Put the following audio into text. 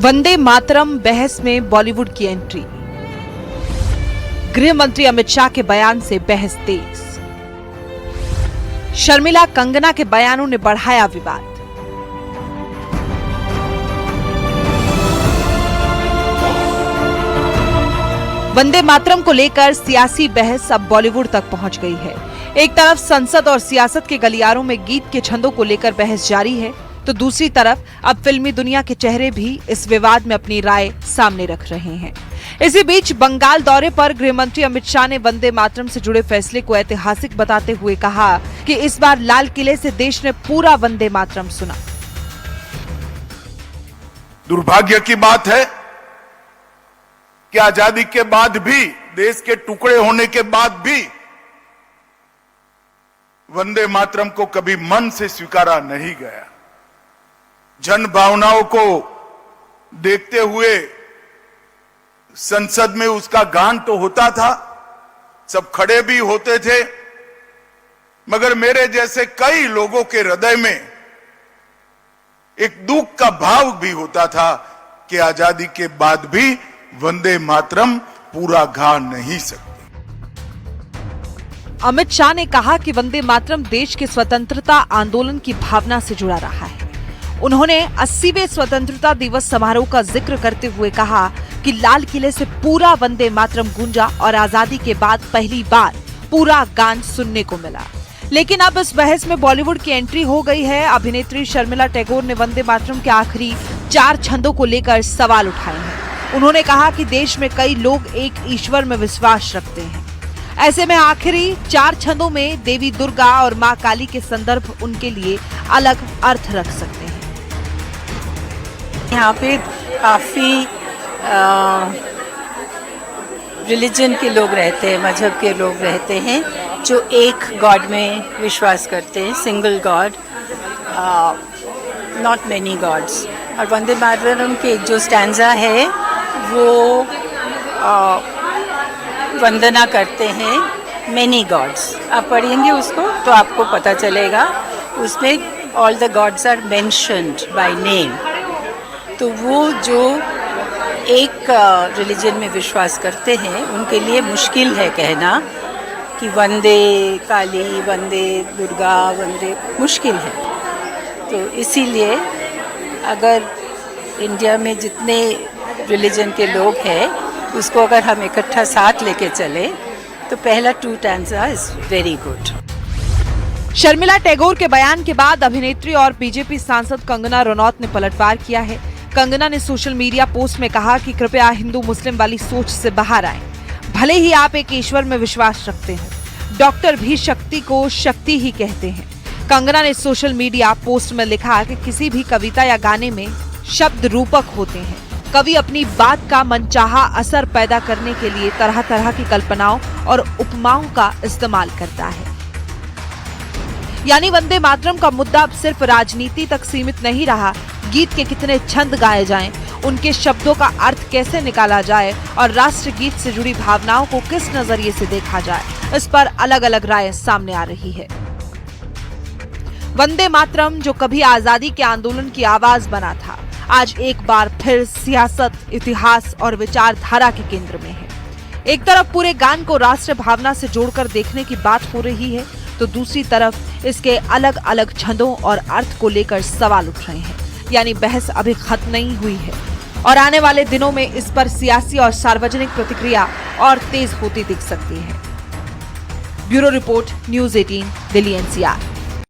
वंदे मातरम बहस में बॉलीवुड की एंट्री। गृह मंत्री अमित शाह के बयान से बहस तेज। शर्मिला कंगना के बयानों ने बढ़ाया विवाद। वंदे मातरम को लेकर सियासी बहस अब बॉलीवुड तक पहुंच गई है। एक तरफ संसद और सियासत के गलियारों में गीत के छंदों को लेकर बहस जारी है, तो दूसरी तरफ अब फिल्मी दुनिया के चेहरे भी इस विवाद में अपनी राय सामने रख रहे हैं। इसी बीच बंगाल दौरे पर गृह मंत्री अमित शाह ने वंदे मातरम से जुड़े फैसले को ऐतिहासिक बताते हुए कहा कि इस बार लाल किले से देश ने पूरा वंदे मातरम सुना। दुर्भाग्य की बात है कि आजादी के बाद भी, देश के टुकड़े होने के बाद भी वंदे मातरम को कभी मन से स्वीकारा नहीं गया। जन भावनाओं को देखते हुए संसद में उसका गान तो होता था, सब खड़े भी होते थे, मगर मेरे जैसे कई लोगों के हृदय में एक दुख का भाव भी होता था कि आजादी के बाद भी वंदे मातरम पूरा गा नहीं सकती। अमित शाह ने कहा कि वंदे मातरम देश के स्वतंत्रता आंदोलन की भावना से जुड़ा रहा है। उन्होंने 80वें स्वतंत्रता दिवस समारोह का जिक्र करते हुए कहा कि लाल किले से पूरा वंदे मातरम गूंजा और आजादी के बाद पहली बार पूरा गान सुनने को मिला। लेकिन अब इस बहस में बॉलीवुड की एंट्री हो गई है। अभिनेत्री शर्मिला टैगोर ने वंदे मातरम के आखिरी 4 छंदों को लेकर सवाल उठाए हैं। उन्होंने कहा कि देश में कई लोग एक ईश्वर में विश्वास रखते हैं, ऐसे में आखिरी 4 छंदों में देवी दुर्गा और मां काली के संदर्भ उनके लिए अलग अर्थ रख सकते हैं। यहाँ पे काफ़ी रिलीजन के लोग रहते हैं, मजहब के लोग रहते हैं जो एक गॉड में विश्वास करते हैं, single God, not many God's. और वंदे मातरम के जो स्टैंजा है वो वंदना करते हैं मेनी गॉड्स। आप पढ़ेंगे उसको तो आपको पता चलेगा, उसमें all the gods are mentioned by name. तो वो जो एक रिलीजन में विश्वास करते हैं उनके लिए मुश्किल है कहना कि वंदे काली, वंदे दुर्गा, वंदे, मुश्किल है। तो इसीलिए अगर इंडिया में जितने रिलीजन के लोग हैं उसको अगर हम इकट्ठा साथ लेके चले तो पहला 2 stanza is very good. Sharmila Tagore के बयान के बाद अभिनेत्री और बीजेपी सांसद कंगना रनौत ने पलटवार किया है। कंगना ने सोशल मीडिया पोस्ट में कहा कि कृपया हिंदू मुस्लिम वाली सोच से बाहर आएं। भले ही आप एक ईश्वर में विश्वास रखते हैं, डॉक्टर भी शक्ति को शक्ति ही कहते हैं। कंगना ने सोशल मीडिया पोस्ट में लिखा कि किसी भी कविता या गाने में शब्द रूपक होते हैं। कवि अपनी बात का मनचाहा असर पैदा करने के लिए तरह तरह की कल्पनाओं और उपमाओं का इस्तेमाल करता है। यानी वंदे मातरम का मुद्दा अब सिर्फ राजनीति तक सीमित नहीं रहा। गीत के कितने छंद गाए जाएं, उनके शब्दों का अर्थ कैसे निकाला जाए और राष्ट्रगीत से जुड़ी भावनाओं को किस नजरिए से देखा जाए, इस पर अलग अलग राय सामने आ रही है। वंदे मातरम जो कभी आजादी के आंदोलन की आवाज बना था, आज एक बार फिर सियासत, इतिहास और विचारधारा के केंद्र में है। एक तरफ पूरे गान को राष्ट्र भावना से जोड़कर देखने की बात हो रही है, तो दूसरी तरफ इसके अलग अलग छंदों और अर्थ को लेकर सवाल उठ रहे हैं। यानी बहस अभी खत्म नहीं हुई है और आने वाले दिनों में इस पर सियासी और सार्वजनिक प्रतिक्रिया और तेज होती दिख सकती है। Bureau report, news 18, Delhi NCR।